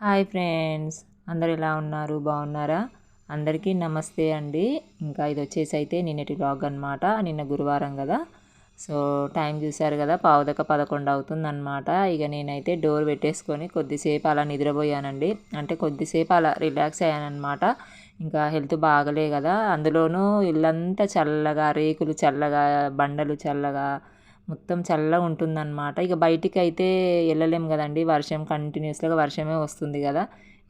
Hi friends, అందరు ఎలా ఉన్నారు? బాగున్నారా? అందరికీ నమస్తే అండి. ఇంకా ఇది వచ్చేసి అయితే నిన్నటి వ్లాగ్ అనమాట. నిన్న గురువారం కదా, సో టైం చూశారు కదా, పావుదక 11 అవుతుందన్నమాట. ఇక నేనైతే డోర్ పెట్టేసుకొని కొద్దిసేపు అలా నిద్రపోయానండి. అంటే కొద్దిసేపు అలా రిలాక్స్ అయ్యానమాట. ఇంకా హెల్త్ బాగలే కదా, అందులోనూ ఇల్లంతా చల్లగా, రేకులు చల్లగా, బండలు చల్లగా, మొత్తం చల్లగా ఉంటుందన్నమాట. ఇక బయటికి అయితే వెళ్ళలేం కదండి, వర్షం కంటిన్యూస్గా వర్షమే వస్తుంది కదా.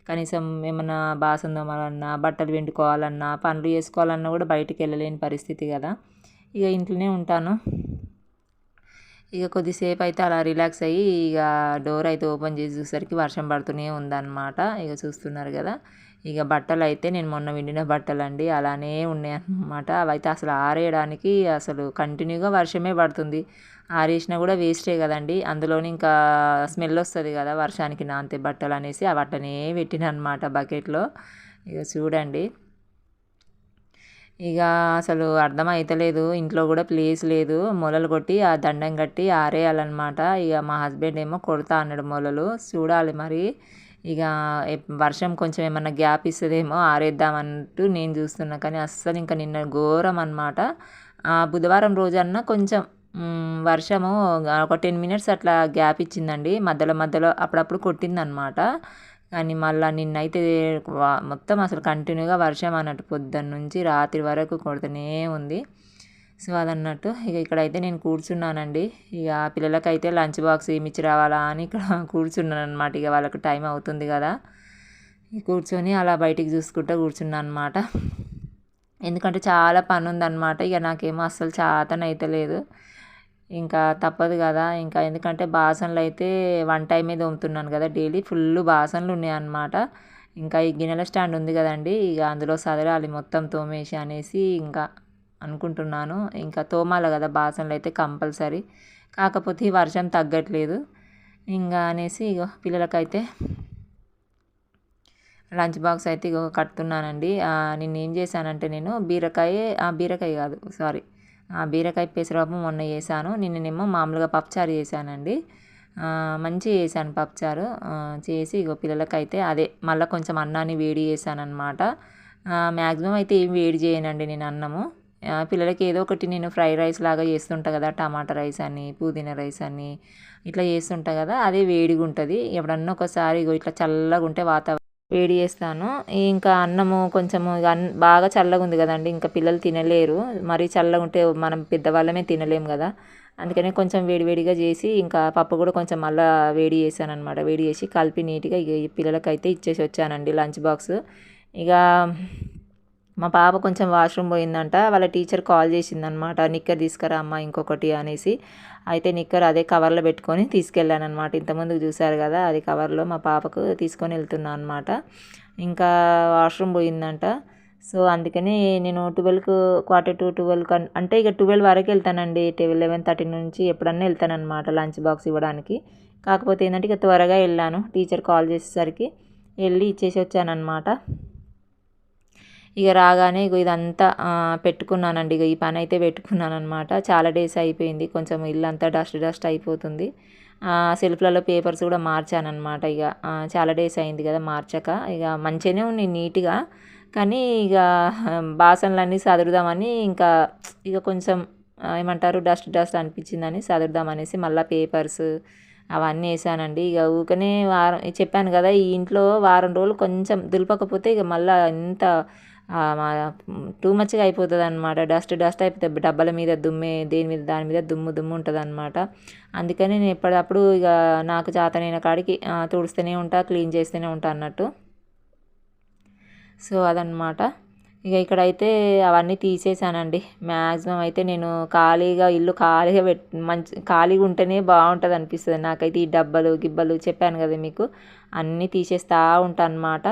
కనీసం ఏమన్నా బాసన తోమాలన్నా, బట్టలు పిండుకోవాలన్నా, పనులు చేసుకోవాలన్నా కూడా బయటికి వెళ్ళలేని పరిస్థితి కదా. ఇక ఇంట్లోనే ఉంటాను. ఇక కొద్దిసేపు అయితే అలా రిలాక్స్ అయ్యి ఇక డోర్ అయితే ఓపెన్ చేసి చూసరికి వర్షం పడుతూనే ఉందన్నమాట. ఇక చూస్తున్నారు కదా. ఇక బట్టలు అయితే నేను మొన్న విండిన బట్టలు అండి, అలానే ఉన్నాయి అన్నమాట. అవైతే అసలు ఆరేయడానికి అసలు కంటిన్యూగా వర్షమే పడుతుంది. ఆరేసినా కూడా వేస్టే కదండి. అందులోని ఇంకా స్మెల్ వస్తుంది కదా వర్షానికి నానితే బట్టలు అనేసి అవి అట్లనే పెట్టిన అనమాట బకెట్లో. ఇక చూడండి, ఇక అసలు అర్థమైతలేదు. ఇంట్లో కూడా ప్లేస్ లేదు. మొలలు కొట్టి ఆ దండం కట్టి ఆరేయాలన్నమాట. ఇక మా హస్బెండ్ ఏమో కొడతా అన్నాడు మొలలు. చూడాలి మరి. ఇక వర్షం కొంచెం ఏమన్నా గ్యాప్ ఇస్తుందేమో ఆరేద్దామంటూ నేను చూస్తున్నా. కానీ అస్సలు ఇంకా నిన్న ఘోరం అనమాట. బుధవారం రోజన్నా కొంచెం వర్షము ఒక 10 మినిట్స్ అట్లా గ్యాప్ ఇచ్చిందండి. మధ్యలో మధ్యలో అప్పుడప్పుడు కొట్టిందనమాట. కానీ మళ్ళీ నిన్నైతే మొత్తం అసలు కంటిన్యూగా వర్షం అన్నట్టు పొద్దున్న నుంచి రాత్రి వరకు కొడుతూనే ఉంది. సో అదన్నట్టు ఇక ఇక్కడైతే నేను కూర్చున్నానండి. ఇక పిల్లలకైతే లంచ్ బాక్స్ ఏమి ఇచ్చి రావాలా అని ఇక్కడ కూర్చున్నాను అనమాట. ఇక వాళ్ళకి టైం అవుతుంది కదా, కూర్చొని అలా బయటికి చూసుకుంటూ కూర్చున్నాను అనమాట. ఎందుకంటే చాలా పని ఉందన్నమాట. ఇక నాకేమో అస్సలు చాతనైతలేదు. ఇంకా తప్పదు కదా. ఇంకా ఎందుకంటే బాసనలు అయితే వన్ టైమే తోముతున్నాను కదా డైలీ. ఫుల్ బాసనలు ఉన్నాయన్నమాట. ఇంకా ఈ గిన్నెల స్టాండ్ ఉంది కదండి, ఇక అందులో సదరాలి మొత్తం తోమేసి అనేసి ఇంకా అనుకుంటున్నాను. ఇంకా తోమాలి కదా బాసనలు అయితే కంపల్సరీ. కాకపోతే ఈ వర్షం తగ్గట్లేదు ఇంకా అనేసి ఇగో పిల్లలకైతే లంచ్ బాక్స్ అయితే ఇగో కడుతున్నానండి. నిన్న ఏం చేశానంటే నేను బీరకాయ కాదు సారీ, బీరకాయ పెసరపప్పు మొన్న చేశాను. నిన్ననేమో మామూలుగా పప్పుచారు చేశానండి. మంచిగా చేశాను పప్పుచారు. చేసి ఇగో పిల్లలకైతే అదే మళ్ళీ కొంచెం అన్నాన్ని వేడి చేశానమాట. మ్యాక్సిమం అయితే ఏం వేడి చేయనండి నేను అన్నము. పిల్లలకి ఏదో ఒకటి నేను ఫ్రైడ్ రైస్ లాగా చేస్తుంటా కదా, టమాటా రైస్ అని, పుదీనా రైస్ అని ఇట్లా చేస్తుంటా కదా, అదే వేడిగా ఉంటుంది. ఎప్పుడన్నా ఒకసారి ఇగో ఇట్లా చల్లగా ఉంటే వాతావరణం వేడి చేస్తాను. ఇంకా అన్నము కొంచెము బాగా చల్లగా ఉంది కదండి, ఇంకా పిల్లలు తినలేరు. మరీ చల్లగా ఉంటే మనం పెద్దవాళ్ళమే తినలేము కదా. అందుకనే కొంచెం వేడివేడిగా చేసి ఇంకా పప్పు కూడా కొంచెం మళ్ళీ వేడి చేశాను అనమాట. వేడి చేసి కలిపి నీట్గా ఇక పిల్లలకైతే ఇచ్చేసి వచ్చానండి లంచ్ బాక్స్. ఇక మా పాప కొంచెం వాష్రూమ్ పోయిందంట. వాళ్ళ టీచర్ కాల్ చేసిందనమాట, నిక్కర్ తీసుకురా అమ్మ ఇంకొకటి అనేసి. అయితే నిక్కర్ అదే కవర్లో పెట్టుకొని తీసుకెళ్ళాను అనమాట. ఇంతకుముందు చూశారు కదా, అది కవర్లో మా పాపకు తీసుకొని వెళ్తున్నాను అనమాట. ఇంకా వాష్రూమ్ పోయిందంట. సో అందుకని నేను 12కు క్వార్టర్ టు 12 అంటే ఇక 12 వరకు వెళ్తానండి. 11:30 నుంచి ఎప్పుడన్నా వెళ్తానమాట లంచ్ బాక్స్ ఇవ్వడానికి. కాకపోతే ఏంటంటే ఇక త్వరగా వెళ్ళాను, టీచర్ కాల్ చేసేసరికి వెళ్ళి ఇచ్చేసి వచ్చానమాట. ఇక రాగానే ఇక ఇదంతా పెట్టుకున్నానండి. ఇక ఈ పని అయితే పెట్టుకున్నాను అనమాట. చాలా డేస్ అయిపోయింది, కొంచెం ఇల్లంతా డస్ట్ అయిపోతుంది. సెల్ఫ్లలో పేపర్స్ కూడా మార్చానమాట. ఇక చాలా డేస్ అయింది కదా మార్చక. ఇక మంచిగానే ఉన్నాయి నీట్గా, కానీ ఇక బాసనలన్నీ సదురుదామని ఇంకా ఇక కొంచెం ఏమంటారు డస్ట్ అనిపించిందని సదురుదామనేసి మళ్ళీ పేపర్స్ అవన్నీ వేసానండి. ఇక ఊకనే చెప్పాను కదా, ఈ ఇంట్లో వారం రోజులు కొంచెం దులపకపోతే ఇక మళ్ళీ ఎంత టూ మచ్గా అయిపోతుంది అనమాట. డస్ట్ అయిపోతుంది, డబ్బాల మీద దుమ్మే, దేని మీద దాని మీద దుమ్ము ఉంటుంది అనమాట. అందుకని నేను ఎప్పటికప్పుడు ఇక నాకు చేతనైన కాడికి తుడుస్తూనే ఉంటా, క్లీన్ చేస్తూనే ఉంటా అన్నట్టు. సో అదనమాట. ఇక ఇక్కడైతే అవన్నీ తీసేసానండి. మ్యాక్సిమం అయితే నేను ఖాళీగా ఇల్లు ఖాళీగా మంచి ఖాళీగా ఉంటేనే బాగుంటుంది అనిపిస్తుంది నాకైతే. ఈ డబ్బాలు గిబ్బలు చెప్పాను కదా మీకు, అన్నీ తీసేస్తూ ఉంటాను అనమాట.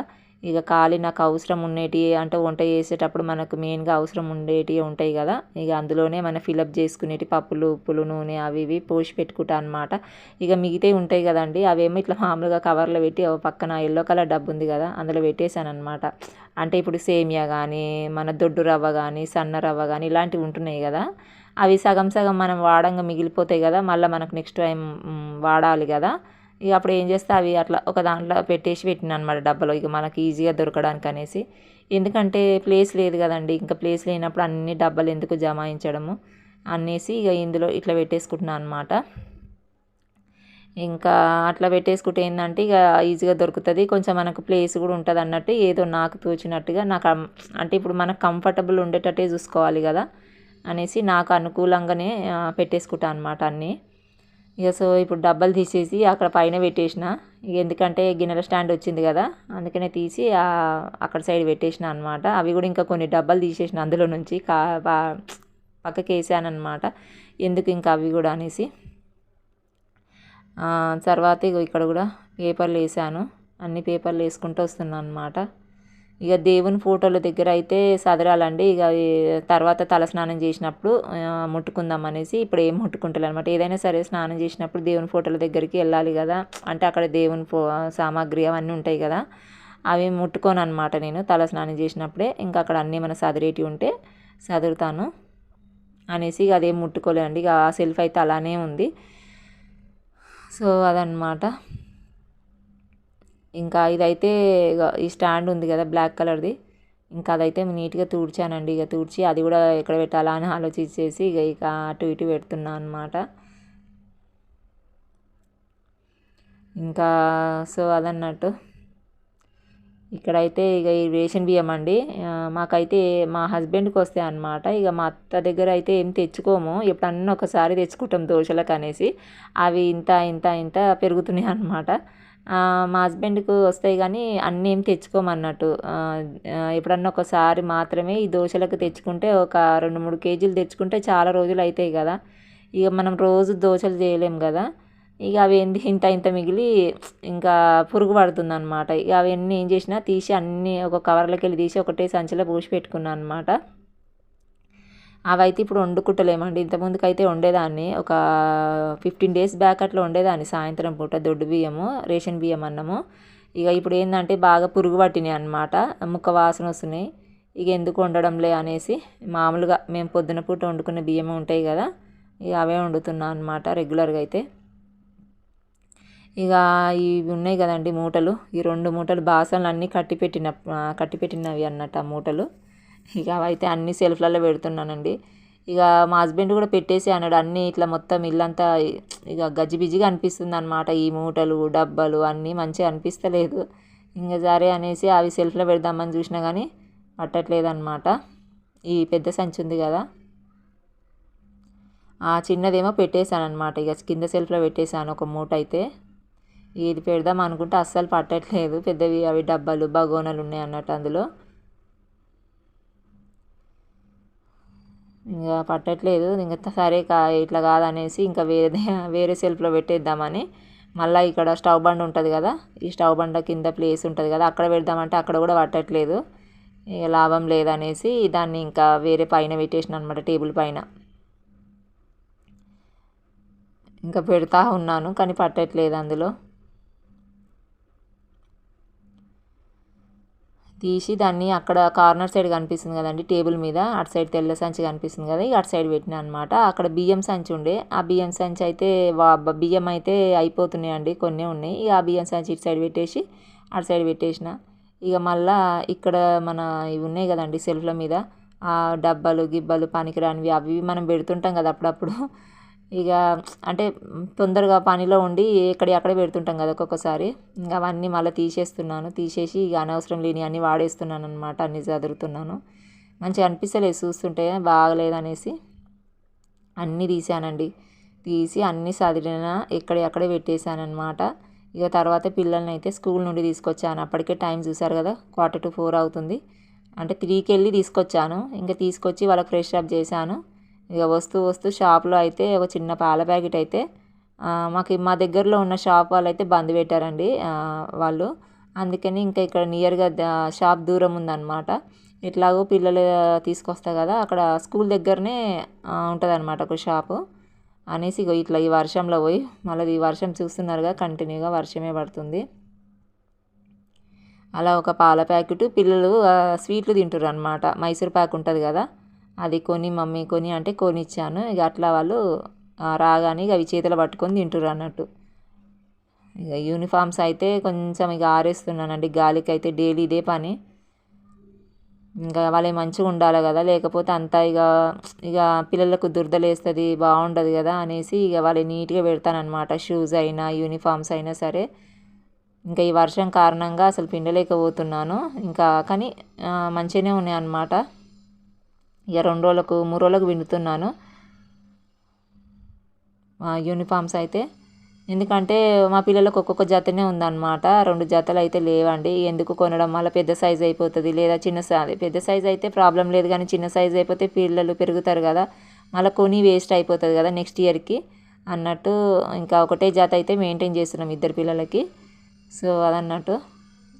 ఇక ఖాళీ నాకు అవసరం ఉండేటివి అంటే వంట చేసేటప్పుడు మనకు మెయిన్గా అవసరం ఉండేటివి ఉంటాయి కదా, ఇక అందులోనే మనం ఫిలప్ చేసుకునేటి పప్పులు ఉప్పులు నూనె అవి ఇవి పోసి పెట్టుకుంటా అనమాట. ఇక మిగతావి ఉంటాయి కదండి, అవేమో ఇట్లా మామూలుగా కవర్లో పెట్టి పక్కన ఎల్లో కలర్ డబ్బు ఉంది కదా అందులో పెట్టేశాను అనమాట. అంటే ఇప్పుడు సేమియా కానీ, మన దొడ్డు రవ్వ కానీ, సన్న రవ్వ కానీ ఇలాంటివి ఉంటున్నాయి కదా, అవి సగం సగం మనం వాడంగా మిగిలిపోతాయి కదా, మళ్ళీ మనకు నెక్స్ట్ టైం వాడాలి కదా. ఇక అప్పుడు ఏం చేస్తే అవి అట్లా ఒక దాంట్లో పెట్టిన అనమాట డబ్బాలో, ఇక మనకి ఈజీగా దొరకడానికి అనేసి. ఎందుకంటే ప్లేస్ లేదు కదండి, ఇంకా ప్లేస్ లేనప్పుడు అన్ని డబ్బాలు ఎందుకు జమాయించడము అనేసి ఇక ఇందులో ఇట్లా పెట్టేసుకుంటున్నాను అనమాట. ఇంకా అట్లా పెట్టేసుకుంటే ఏంటంటే ఇక ఈజీగా దొరుకుతుంది, కొంచెం మనకు ప్లేస్ కూడా ఉంటుంది అన్నట్టు, ఏదో నాకు తోచినట్టుగా నాకు అంటే ఇప్పుడు మనకు కంఫర్టబుల్ ఉండేటట్టే చూసుకోవాలి కదా అనేసి నాకు అనుకూలంగానే పెట్టేసుకుంటాను అనమాట అన్నీ. ఇక సో ఇప్పుడు డబ్బాలు తీసేసి అక్కడ పైన పెట్టేసిన, ఇక ఎందుకంటే గిన్నెల స్టాండ్ వచ్చింది కదా అందుకనే తీసి అక్కడ సైడ్ పెట్టేసిన అనమాట. అవి కూడా ఇంకా కొన్ని డబ్బాలు తీసేసిన అందులో నుంచి పక్కకి వేసాను అనమాట, ఎందుకు ఇంకా అవి కూడా అనేసి. తర్వాత ఇక ఇక్కడ కూడా పేపర్లు వేసాను, అన్ని పేపర్లు వేసుకుంటూ వస్తున్నాను అనమాట. ఇక దేవుని ఫోటోల దగ్గర అయితే సదరాలండి, ఇక తర్వాత తల స్నానం చేసినప్పుడు ముట్టుకుందాం అనేసి ఇప్పుడు ఏం ముట్టుకుంటారు అనమాట. ఏదైనా సరే స్నానం చేసినప్పుడు దేవుని ఫోటోల దగ్గరికి వెళ్ళాలి కదా, అంటే అక్కడ దేవుని సామాగ్రి అవన్నీ ఉంటాయి కదా, అవి ముట్టుకోను అనమాట నేను తల స్నానం చేసినప్పుడే. ఇంకా అక్కడ అన్నీ మన సదిరేటి ఉంటే సదురుతాను అనేసి ఇక అదేం ముట్టుకోలేదండి. ఇక ఆ సెల్ఫ్ అయితే అలానే ఉంది. సో అదనమాట. ఇంకా ఇదైతే ఈ స్టాండ్ ఉంది కదా బ్లాక్ కలర్ది, ఇంకా అదైతే నీట్గా తుడిచానండి. ఇక తుడిచి అది కూడా ఎక్కడ పెట్టాలా అని ఆలోచించేసి ఇక అటు ఇటు పెడుతున్నా అనమాట. ఇంకా సో అదన్నట్టు. ఇక్కడైతే ఇక ఈ రేషన్ బియ్యం అండి, మాకైతే మా హస్బెండ్కి వస్తాయి అనమాట. ఇక మా అత్త దగ్గర అయితే ఏం తెచ్చుకోము, ఎప్పుడన్నా ఒకసారి తెచ్చుకుంటాం దోశలకు అనేసి, అవి ఇంత ఇంత ఇంత పెరుగుతున్నాయి అనమాట. మా హస్బెండ్కి వస్తాయి కానీ అన్నీ ఏం తెచ్చుకోమన్నట్టు, ఎప్పుడన్నా ఒకసారి మాత్రమే ఈ దోశలకు తెచ్చుకుంటే ఒక 2-3 కేజీలు తెచ్చుకుంటే చాలా రోజులు అవుతాయి కదా, ఇక మనం రోజు దోశలు చేయలేం కదా, ఇక అవి ఇంత ఇంత మిగిలి ఇంకా పురుగు పడుతుంది అనమాట. ఇక అవన్నీ ఏం చేసినా తీసి అన్నీ ఒక కవర్లోకి వెళ్ళి తీసి ఒకటే సంచిలో పోసి పెట్టుకున్నాను అనమాట. అవైతే ఇప్పుడు వండుకుంటలేమండి, ఇంతకుముందుకు అయితే వండేదాన్ని, ఒక 15 days బ్యాక్ అట్లా వండేదాన్ని సాయంత్రం పూట దొడ్డు బియ్యము రేషన్ బియ్యం అన్నము. ఇక ఇప్పుడు ఏంటంటే బాగా పురుగు పట్టినాయి అనమాట, ముక్క వాసన వస్తున్నాయి. ఇక ఎందుకు వండడంలే అనేసి మామూలుగా మేము పొద్దున పూట వండుకునే బియ్యమే ఉంటాయి కదా, ఇక అవే వండుతున్నాను అనమాట రెగ్యులర్గా అయితే. ఇక ఇవి ఉన్నాయి కదండి మూటలు, ఈ 2 మూటలు బాసనలు అన్నీ కట్టిపెట్టినవి అన్నట్టు ఆ మూటలు. ఇక అవైతే అన్ని సెల్ఫ్లలో పెడుతున్నానండి. ఇక మా హస్బెండ్ కూడా పెట్టేసి అన్నాడు, అన్నీ ఇట్లా మొత్తం ఇల్లంతా ఇక గజిబిజిగా అనిపిస్తుంది అనమాట, ఈ మూటలు డబ్బాలు అన్నీ మంచిగా అనిపిస్తలేదు. ఇంకా సరే అనేసి అవి సెల్ఫ్లో పెడదామని చూసినా కానీ పట్టట్లేదన్నమాట. ఈ పెద్ద సంచి ఉంది కదా, ఆ చిన్నదేమో పెట్టేశాను అనమాట, ఇక కింద సెల్ఫ్లో పెట్టేశాను ఒక మూట అయితే. ఇది పెడదాం అనుకుంటే అస్సలు పట్టట్లేదు, పెద్దవి అవి డబ్బాలు బగోనలు ఉన్నాయి అన్నట్టు అందులో, ఇంకా పట్టట్లేదు. ఇంకా సరే ఇట్లా కాదనేసి ఇంకా వేరే సెల్ఫ్లో పెట్టేద్దామని మళ్ళీ ఇక్కడ స్టవ్ బండ్ ఉంటుంది కదా, ఈ స్టవ్ బండ కింద ప్లేస్ ఉంటుంది కదా అక్కడ పెడదామంటే అక్కడ కూడా పట్టట్లేదు, ఇక లాభం లేదనేసి దాన్ని ఇంకా వేరే పైన పెట్టేసిన అనమాట, టేబుల్ పైన. ఇంకా పెడతా ఉన్నాను కానీ పట్టట్లేదు అందులో. తీసి దాన్ని అక్కడ కార్నర్ సైడ్ కనిపిస్తుంది కదండి టేబుల్ మీద, అటు సైడ్ తెల్ల సంచి కనిపిస్తుంది కదా, ఇక అటు సైడ్ పెట్టినా అనమాట. అక్కడ బియ్యం సంచి ఉండే, ఆ బియ్యం సంచి అయితే బియ్యం అయితే అయిపోతున్నాయండి, కొన్ని ఉన్నాయి. ఇక ఆ బియ్యం సంచి ఇటు సైడ్ పెట్టేసి అటు సైడ్ పెట్టేసిన. ఇక మళ్ళీ ఇక్కడ మన ఇవి ఉన్నాయి కదండి సెల్ఫ్ల మీద, ఆ డబ్బాలు గిబ్బాలు పనికిరానివి అవి మనం పెడుతుంటాం కదా అప్పుడప్పుడు, ఇక అంటే తొందరగా పనిలో ఉండి అక్కడే పెడుతుంటాం కదా ఒక్కొక్కసారి, ఇంకా అవన్నీ మళ్ళీ తీసేసి ఇక అనవసరం లేని అన్నీ వాడేస్తున్నాను అనమాట, అన్నీ చదువుతున్నాను. మంచిగా అనిపిస్తలేదు చూస్తుంటే, బాగలేదనేసి అన్నీ తీసానండి. తీసి అన్నీ సదిరిన అక్కడే పెట్టేశాను అనమాట. ఇక తర్వాత పిల్లల్ని అయితే స్కూల్ నుండి తీసుకొచ్చాను, అప్పటికే టైం చూసారు కదా 3:45 అవుతుంది, అంటే 3కి వెళ్ళి తీసుకొచ్చాను. ఇంకా తీసుకొచ్చి వాళ్ళకి ఫ్రెష్ అప్ చేశాను. ఇక వస్తూ షాప్లో అయితే ఒక చిన్న పాల ప్యాకెట్ అయితే మా దగ్గరలో ఉన్న షాప్ వాళ్ళు అయితే బంద్ పెట్టారండి వాళ్ళు, అందుకని ఇంకా ఇక్కడ నియర్గా షాప్ దూరం ఉందన్నమాట. ఎట్లాగో పిల్లలు తీసుకొస్తా కదా, అక్కడ స్కూల్ దగ్గరనే ఉంటుంది అనమాట ఒక షాపు అనేసి ఇట్లా ఈ వర్షంలో పోయి మళ్ళీ ఈ వర్షం చూస్తున్నారుగా కంటిన్యూగా వర్షమే పడుతుంది. అలా ఒక పాల ప్యాకెట్, పిల్లలు స్వీట్లు తింటారు అనమాట, మైసూర్ పాక్ ఉంటుంది కదా, అది మమ్మీ కొని అంటే కొనిచ్చాను. ఇక అట్లా వాళ్ళు రాగానే ఇక అవి చేతిలో పట్టుకొని తింటారు అన్నట్టు. ఇక యూనిఫామ్స్ అయితే కొంచెం ఇక ఆరేస్తున్నానండి, గాలికి అయితే డైలీ ఇదే పని. ఇంకా వాళ్ళే మంచిగా ఉండాలి కదా, లేకపోతే అంతా ఇక ఇక పిల్లలకు దురదలేస్తుంది, బాగుండదు కదా అనేసి ఇక వాళ్ళు నీట్గా పెడతానమాట. షూస్ అయినా యూనిఫామ్స్ అయినా సరే. ఇంకా ఈ వర్షం కారణంగా అసలు పిండలేకపోతున్నాను ఇంకా, కానీ మంచిగానే ఉన్నాయి అన్నమాట. ఇక 2 రోజులకు 3 రోజులకు పిండుతున్నాను యూనిఫామ్స్ అయితే. ఎందుకంటే మా పిల్లలకు ఒక్కొక్క జతనే ఉందన్నమాట, 2 జతలు అయితే లేవండి. ఎందుకు కొనడం, మళ్ళీ పెద్ద సైజ్ అయిపోతుంది, లేదా చిన్న సైజ్. పెద్ద సైజ్ అయితే ప్రాబ్లం లేదు, కానీ చిన్న సైజ్ అయిపోతే పిల్లలు పెరుగుతారు కదా, మళ్ళీ కొని వేస్ట్ అయిపోతుంది కదా నెక్స్ట్ ఇయర్కి అన్నట్టు. ఇంకా ఒకటే జత అయితే మెయింటైన్ చేస్తున్నాం 2 పిల్లలకి. సో అదన్నట్టు.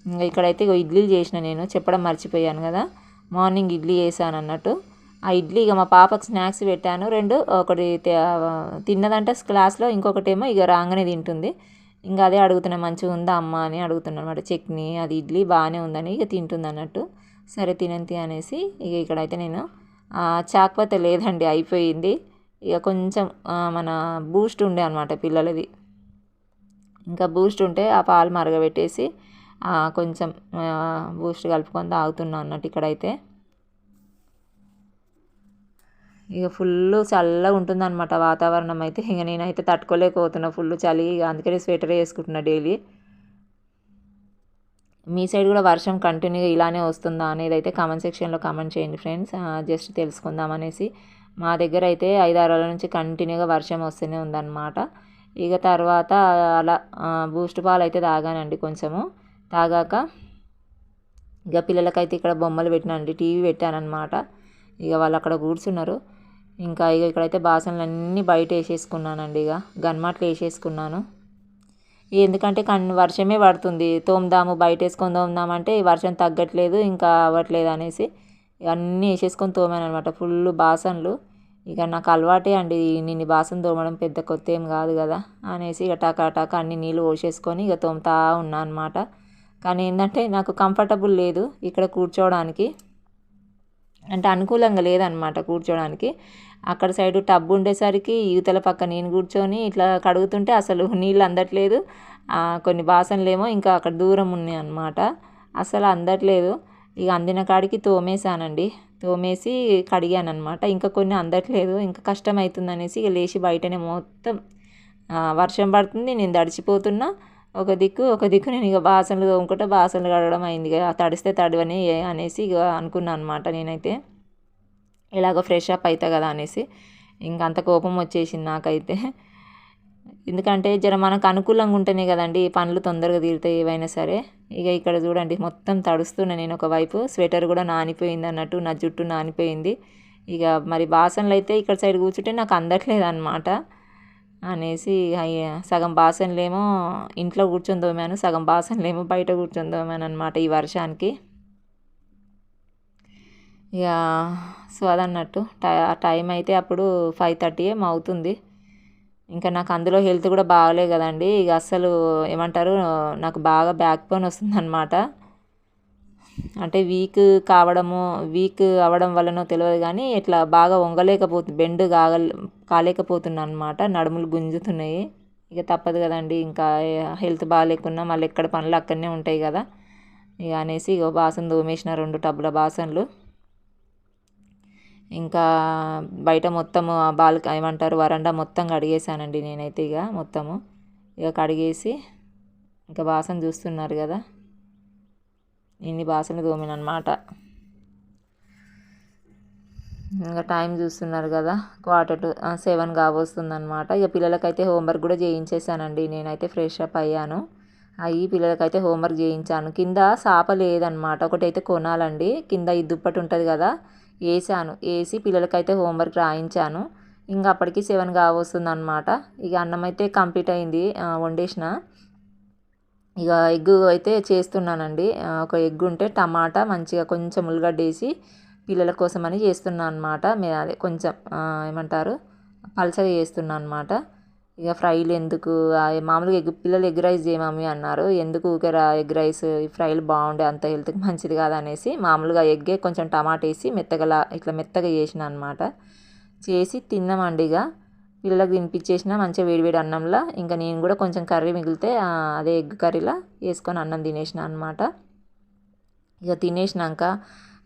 ఇంకా ఇక్కడైతే ఇడ్లీలు చేసిన, నేను చెప్పడం మర్చిపోయాను కదా, మార్నింగ్ ఇడ్లీ చేశాను అన్నట్టు. ఆ ఇడ్లీ ఇక మా పాపకు స్నాక్స్ పెట్టాను 2, ఒకటి తిన్నదంటే క్లాస్లో, ఇంకొకటేమో ఇక రాగానే తింటుంది. ఇంకా అదే అడుగుతున్నా, మంచిగా ఉందా అమ్మ అని అడుగుతున్నాను అనమాట. చట్నీ అది ఇడ్లీ బాగానే ఉందని ఇక తింటుంది అన్నట్టు. సరే తినంతి అనేసి ఇక ఇక్కడైతే నేను చాక్పత్త లేదండి, అయిపోయింది. ఇక కొంచెం మన బూస్ట్ ఉండే అనమాట పిల్లలది, ఇంకా బూస్ట్ ఉంటే ఆ పాలు మరగబెట్టేసి కొంచెం బూస్ట్ కలుపుకొని తాగుతున్నాను అన్నట్టు ఇక్కడైతే. ఇక ఫుల్ చల్లగా ఉంటుందన్నమాట వాతావరణం అయితే. ఇక నేనైతే తట్టుకోలేకపోతున్నా ఫుల్ చలి, ఇక అందుకనే స్వెటర్ వేసుకుంటున్నా డైలీ. మీ సైడ్ కూడా వర్షం కంటిన్యూగా ఇలానే వస్తుందా అనేది అయితే కామెంట్ సెక్షన్లో కామెంట్ చేయండి ఫ్రెండ్స్, జస్ట్ తెలుసుకుందాం అనేసి. మా దగ్గర అయితే 5-6 రోజుల నుంచి కంటిన్యూగా వర్షం వస్తూనే ఉందన్నమాట. ఇక తర్వాత అలా బూస్ట్ పాలు అయితే తాగానండి కొంచెము. తాగాక ఇక పిల్లలకైతే ఇక్కడ బొమ్మలు పెట్టినానండి, టీవీ పెట్టానన్నమాట. ఇక వాళ్ళు అక్కడ కూర్చున్నారు. ఇంకా ఇక్కడైతే బాసనలు అన్నీ బయట వేసేసుకున్నానండి, ఇక గన్మాట్లు వేసేసుకున్నాను. ఎందుకంటే వర్షమే పడుతుంది, తోముదాము బయట వేసుకొని తోముదామంటే ఈ వర్షం తగ్గట్లేదు, ఇంకా అవ్వట్లేదు అనేసి అన్నీ వేసేసుకొని తోమాను అనమాట, ఫుల్ బాసనలు. ఇక నాకు అలవాటే అండి నిన్ను బాసన తోమడం, పెద్ద కొత్త ఏం కాదు కదా అనేసి ఇక టకా అన్ని నీళ్ళు పోసేసుకొని ఇక తోముతా ఉన్నా అనమాట. కానీ ఏంటంటే నాకు కంఫర్టబుల్ లేదు ఇక్కడ కూర్చోవడానికి, అంటే అనుకూలంగా లేదనమాట కూర్చోడానికి. అక్కడ సైడు టబ్ ఉండేసరికి యువతల పక్క నేను కూర్చొని ఇట్లా కడుగుతుంటే అసలు నీళ్ళు అందట్లేదు. కొన్ని బాసనలేమో ఇంకా అక్కడ దూరం ఉన్నాయి అన్నమాట, అసలు అందట్లేదు. ఇక అందిన కాడికి తోమేశానండి, తోమేసి కడిగాను అనమాట. ఇంకా కొన్ని అందట్లేదు, ఇంకా కష్టం అవుతుంది అనేసి ఇక లేచి బయటనే మొత్తం వర్షం పడుతుంది, నేను తడిచిపోతున్నా. ఒక దిక్కు నేను ఇక బాసనలు తోముకుంటే బాసనలు కడగడం అయింది, ఇక తడిస్తే తడవని అనేసి ఇక అనుకున్నాను అనమాట నేనైతే. ఇలాగో ఫ్రెష్ అప్ అవుతా కదా అనేసి ఇంక అంత కోపం వచ్చేసింది నాకైతే. ఎందుకంటే జర మనకు అనుకూలంగా ఉంటేనే కదండి పనులు తొందరగా తీరుతాయి ఏవైనా సరే. ఇక ఇక్కడ చూడండి మొత్తం తడుస్తున్నా నేను, ఒకవైపు స్వెటర్ కూడా నానిపోయింది అన్నట్టు, నా జుట్టు నానిపోయింది. ఇక మరి బాసనలు అయితే ఇక్కడ సైడ్ కూర్చుంటే నాకు అందట్లేదు అనమాట అనేసి సగం బాసనలేమో ఇంట్లో కూర్చొని తోమాను, సగం బాసనలేమో బయట కూర్చొని తోమాను అనమాట ఈ వర్షానికి. ఇక సో అదన్నట్టు టైం అయితే అప్పుడు 5:30 ఏమో అవుతుంది. ఇంకా నాకు అందులో హెల్త్ కూడా బాగలే కదండి, ఇక అస్సలు ఏమంటారు, నాకు బాగా బ్యాక్ పెయిన్ వస్తుందన్నమాట. అంటే వీక్ అవ్వడం వల్లనో తెలియదు కానీ ఇట్లా బాగా బెండ్ కాలేకపోతున్నాను అనమాట, నడుములు గుంజుతున్నాయి. ఇక తప్పదు కదండి, ఇంకా హెల్త్ బాగాలేకున్నా మళ్ళీ ఎక్కడ పనులు అక్కడనే ఉంటాయి కదా ఇక అనేసి ఇక బాసన తోమేసిన 2 టబ్బుల బాసనలు. ఇంకా బయట మొత్తము ఏమంటారు వరండా మొత్తం కడిగేసానండి నేనైతే, ఇక మొత్తము ఇక కడిగేసి ఇంకా బాసన చూస్తున్నారు కదా, ఇన్ని బాసనలు తోమినమాట. ఇంకా టైం చూస్తున్నారు కదా, 6:45 కావస్తుంది అనమాట. ఇక పిల్లలకైతే హోంవర్క్ కూడా చేయించేసానండి నేనైతే, ఫ్రెష్ అప్ అయ్యాను, పిల్లలకైతే హోంవర్క్ చేయించాను. కింద సాప లేదనమాట, ఒకటైతే కొనాలండి. కింద ఈ దుప్పటి ఉంటుంది కదా వేసి పిల్లలకైతే హోంవర్క్ రాయించాను. ఇంకా అప్పటికి 7 కావస్తుంది అనమాట. ఇక అన్నం అయితే కంప్లీట్ అయింది, వండేసిన. ఇక ఎగ్ అయితే చేస్తున్నానండి, ఒక ఎగ్ ఉంటే టమాటా మంచిగా కొంచెం ఉల్లిగడ్డ వేసి పిల్లల కోసం అని చేస్తున్నాను అనమాట. అదే కొంచెం ఏమంటారు పలసగా చేస్తున్నాను అనమాట. ఇక ఫ్రైలు ఎందుకు, మామూలుగా పిల్లలు ఎగ్ రైస్ చేయమని అన్నారు, ఎందుకు ఊకే ఎగ్ రైస్, ఫ్రైలు బాగుండే అంత హెల్త్కి మంచిది కాదు అనేసి మామూలుగా ఎగ్గే కొంచెం టమాటా వేసి ఇట్లా మెత్తగా చేసిన అనమాట. చేసి తిన్నామండి. ఇక పిల్లలకు తినిపించేసిన మంచిగా వేడివేడి అన్నంలో. ఇంకా నేను కూడా కొంచెం కర్రీ మిగిలితే అదే ఎగ్ కర్రీలా వేసుకొని అన్నం తినేసిన అనమాట. ఇక తినేసినాక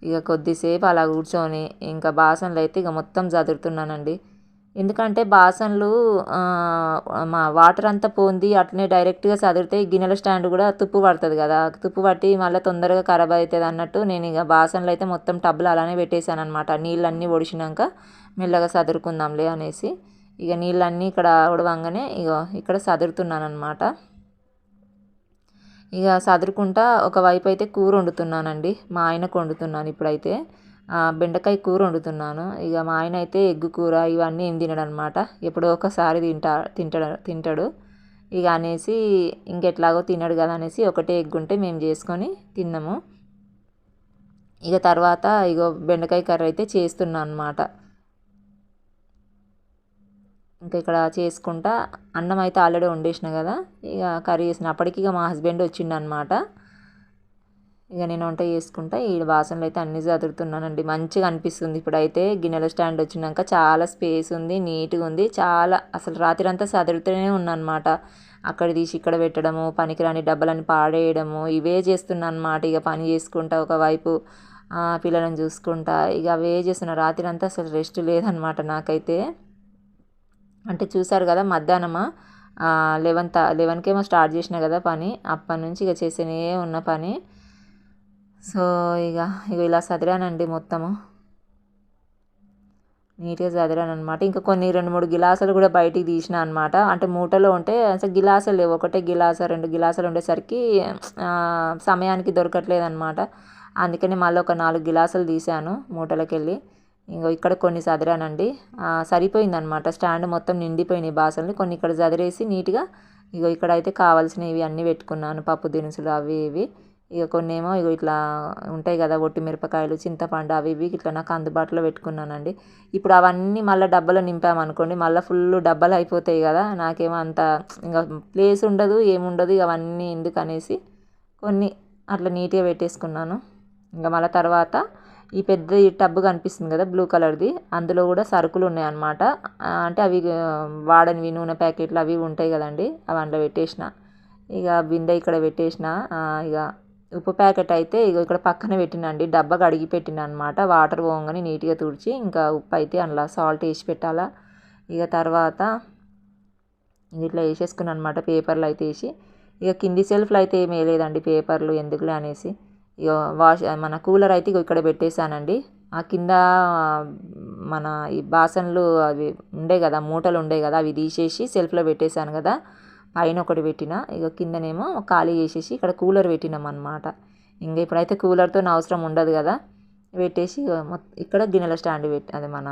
ఇక కొద్దిసేపు అలా కూర్చొని ఇంకా బాసనలు అయితే ఇక మొత్తం చదురుతున్నానండి. ఎందుకంటే బాసనలు మా వాటర్ అంతా పోంది అట్లనే డైరెక్ట్గా చదిరితే గిన్నెల స్టాండ్ కూడా తుప్పు పడుతుంది కదా, తుప్పు పట్టి మళ్ళీ తొందరగా ఖరాబ్ అవుతుంది అన్నట్టు నేను ఇక బాసనలు అయితే మొత్తం టబ్లో అలానే పెట్టేశాను అనమాట. నీళ్ళన్నీ ఒడిచినాక మెల్లగా చదురుకుందాంలే అనేసి ఇక నీళ్ళన్నీ ఇక్కడ ఉడవంగానే ఇక ఇక్కడ చదురుతున్నాను అనమాట. ఇక చదురుకుంటా ఒకవైపు అయితే కూర వండుతున్నానండి. మా ఆయనకు వండుతున్నాను ఇప్పుడైతే. బెండకాయ కూర వండుతున్నాను. ఇక మా ఆయన అయితే ఎగ్గు కూర ఇవన్నీ ఏం తినడు అనమాట. ఎప్పుడో ఒకసారి తింటాడు ఇక అనేసి ఇంకెట్లాగో తినడు కదా అనేసి ఒకటే ఎగ్ ఉంటే మేము చేసుకొని తిన్నాము. ఇక తర్వాత ఇగో బెండకాయ కర్రీ అయితే చేస్తున్నాను అనమాట. ఇంకా ఇక్కడ చేసుకుంటా అన్నం అయితే ఆల్రెడీ వండేసిన కదా, ఇక కర్రీ చేసిన అప్పటికి ఇక మా హస్బెండ్ వచ్చిండనమాట. ఇక నేను వంట చేసుకుంటా ఈ బాసనలు అయితే అన్నీ చదురుతున్నానండి. మంచిగా అనిపిస్తుంది ఇప్పుడైతే. గిన్నెల స్టాండ్ వచ్చినాక చాలా స్పేస్ ఉంది, నీట్గా ఉంది. చాలా అసలు రాత్రి అంతా చదురుతూనే ఉన్నానమాట. అక్కడ తీసి ఇక్కడ పెట్టడము, పనికిరాని డబ్బలని పాడేయడము ఇవే చేస్తున్నా అనమాట. ఇక పని చేసుకుంటా ఒకవైపు పిల్లలను చూసుకుంటా ఇక అవే చేస్తున్నా. రాత్రి అంతా అసలు రెస్ట్ లేదనమాట నాకైతే. అంటే చూసారు కదా మధ్యాహ్నమా 11కేమో స్టార్ట్ చేసిన కదా పని, అప్పటి నుంచి ఇక చేస్తూనే ఉన్న పని. సో ఇక ఇలా చదిరానండి మొత్తము, నీట్గా చదిరాను అనమాట. ఇంకా కొన్ని 2-3 గిలాసులు కూడా బయటికి తీసిన అనమాట. అంటే మూటలో ఉంటే అసలు గిలాసులు లేవు, ఒకటే గిలాస 2 గిలాసులు ఉండేసరికి సమయానికి దొరకట్లేదు అనమాట. అందుకని మళ్ళీ ఒక 4 గిలాసులు తీసాను మూటలోకి వెళ్ళి. ఇంకో ఇక్కడ కొన్ని చదిరానండి. సరిపోయిందనమాట. స్టాండ్ మొత్తం నిండిపోయినాయి బాసనలు. కొన్ని ఇక్కడ చదిరేసి నీట్గా ఇగో ఇక్కడైతే కావాల్సినవి అన్నీ పెట్టుకున్నాను, పప్పు దినుసులు అవి ఇవి. ఇక కొన్ని ఏమో ఇగో ఇట్లా ఉంటాయి కదా ఒట్టి మిరపకాయలు, చింతపండు అవి ఇవి ఇట్లా నాకు అందుబాటులో పెట్టుకున్నానండి. ఇప్పుడు అవన్నీ మళ్ళీ డబ్బాలో నింపామనుకోండి మళ్ళీ ఫుల్ డబ్బాలు అయిపోతాయి కదా, నాకేమో అంత ఇంకా ప్లేస్ ఉండదు ఏముండదు. అవన్నీ ఎందుకు అనేసి కొన్ని అట్లా నీట్గా పెట్టేసుకున్నాను. ఇంకా మళ్ళీ తర్వాత ఈ పెద్ద టబ్బు కనిపిస్తుంది కదా బ్లూ కలర్ది, అందులో కూడా సరుకులు ఉన్నాయన్నమాట. అంటే అవి వాడనివి నూనె ప్యాకెట్లు అవి ఉంటాయి కదండి, అవి అందులో పెట్టేసిన. ఇక బిందె ఇక్కడ పెట్టేసిన. ఇక ఉప్పు ప్యాకెట్ అయితే ఇక ఇక్కడ పక్కన పెట్టినండి, డబ్బా కడిగి పెట్టిన అనమాట. వాటర్ పోగానే నీట్గా తుడిచి ఇంకా ఉప్పు అయితే అందులో సాల్ట్ వేసి పెట్టాలా. ఇక తర్వాత ఇట్లా వేసేసుకున్నాను అనమాట. పేపర్లు అయితే వేసి ఇక కింది సెల్ఫ్లో అయితే ఏమీ వేయలేదండి పేపర్లు ఎందుకులే అనేసి. ఇక మన కూలర్ అయితే ఇక ఇక్కడ పెట్టేశానండి. ఆ కింద మన ఈ బాసనలు అవి ఉండే కదా, మూటలు ఉండే కదా, అవి తీసేసి సెల్ఫ్లో పెట్టేశాను కదా. పైన ఒకటి పెట్టిన, ఇక కిందనేమో ఖాళీ చేసేసి ఇక్కడ కూలర్ పెట్టినాం అనమాట. ఇంకా ఇప్పుడైతే కూలర్తో అవసరం ఉండదు కదా, పెట్టేసి ఇక్కడ గిన్నెల స్టాండ్ పెట్టి అదే మన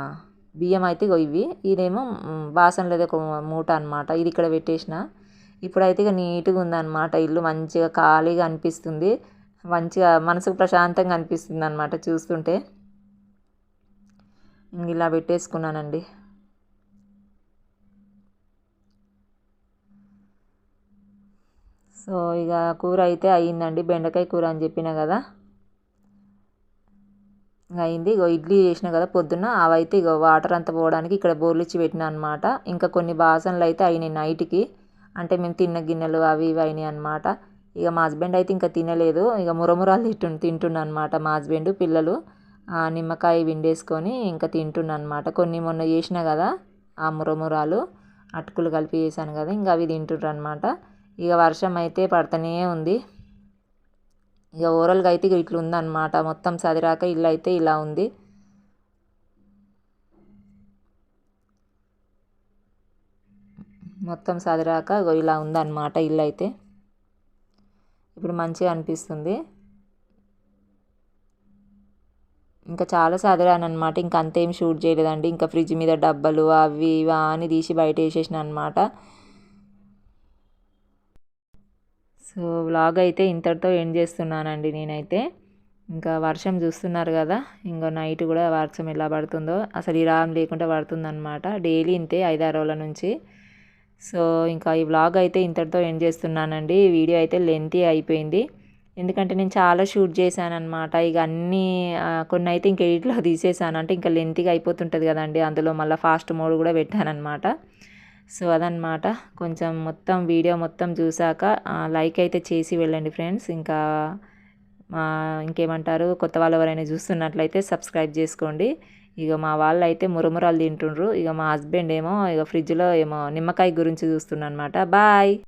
బియ్యం అయితే ఇవి, ఇదేమో బాసనలు ఒక మూట అనమాట. ఇది ఇక్కడ పెట్టేసిన. ఇప్పుడైతే ఇక నీట్గా ఉందన్నమాట. ఇల్లు మంచిగా ఖాళీగా అనిపిస్తుంది, మంచిగా మనసుకు ప్రశాంతంగా అనిపిస్తుంది అనమాట చూస్తుంటే. ఇంక ఇలా పెట్టేసుకున్నానండి. సో ఇక కూర అయితే అయ్యిందండి, బెండకాయ కూర అని చెప్పిన కదా, అయింది. ఇగో ఇడ్లీ చేసిన కదా పొద్దున్న, అవైతే ఇగో వాటర్ అంతా పోవడానికి ఇక్కడ బోర్లిచ్చి పెట్టిన అనమాట. ఇంకా కొన్ని బాసనలు అయితే అయినాయి నైట్కి, అంటే మేము తిన్న గిన్నెలు అవి ఇవి అయినాయి అనమాట. ఇక మా హస్బెండ్ అయితే ఇంకా తినలేదు, ఇక మురమురాలు తింటున్నా అనమాట. మా హస్బెండ్ పిల్లలు నిమ్మకాయ విండేసుకొని ఇంకా తింటున్నా అనమాట. కొన్ని మొన్న చేసిన కదా ఆ మురమురాలు అటుకులు కలిపి చేశాను కదా, ఇంకా అవి తింటుర్రు అనమాట. ఇక వర్షం అయితే పడుతూనే ఉంది. ఇక ఓవరాల్గా అయితే ఇక ఇట్లా ఉందన్నమాట. మొత్తం చదిరాక ఇల్లు అయితే ఇలా ఉంది. మొత్తం చదిరాక ఇలా ఉందన్నమాట ఇల్లు అయితే. ఇప్పుడు మంచిగా అనిపిస్తుంది. ఇంకా చాలా చదిరాను అనమాట. ఇంకా అంతేం షూట్ చేయలేదండి. ఇంకా ఫ్రిడ్జ్ మీద డబ్బాలు అవి ఇవి అని తీసి బయట వేసేసిన అనమాట. సో వ్లాగ్ అయితే ఇంతటితో ఎండ్ చేస్తున్నానండి నేనైతే. ఇంకా వర్షం చూస్తున్నారు కదా, ఇంకా నైట్ కూడా వర్షం ఎలా పడుతుందో, అసలు ఈ రామ్ లేకుండా పడుతుందన్నమాట. డైలీ ఇంతే 5-6 రోజుల నుంచి. సో ఇంకా ఈ వ్లాగ్ అయితే ఇంతటితో ఎండ్ చేస్తున్నానండి. వీడియో అయితే లెంతీ అయిపోయింది. ఎందుకంటే నేను చాలా షూట్ చేశాననమాట. ఇక అన్నీ కొన్ని అయితే ఇంక ఎడిట్‌లో తీసేసాను. అంటే ఇంకా లెంతీగా అయిపోతుంటది కదండీ! అందులో మళ్ళీ ఫాస్ట్ మోడ్ కూడా పెట్టాననమాట. సో, అదనమాట. కొంచెం మొత్తం వీడియో మొత్తం చూసాక లైక్ అయితే చేసి వెళ్ళండి ఫ్రెండ్స్. ఇంకా ఇంకేమంటారు, కొత్త వాళ్ళు ఎవరైనా చూస్తున్నట్లయితే సబ్స్క్రైబ్ చేసుకోండి. ఇక మా వాళ్ళైతే మురమురాలు తింటుండ్రు. ఇక మా హస్బెండ్ ఏమో ఇక ఫ్రిడ్జ్‌లో ఏమో నిమ్మకాయ గురించి చూస్తుండనమాట. బాయ్.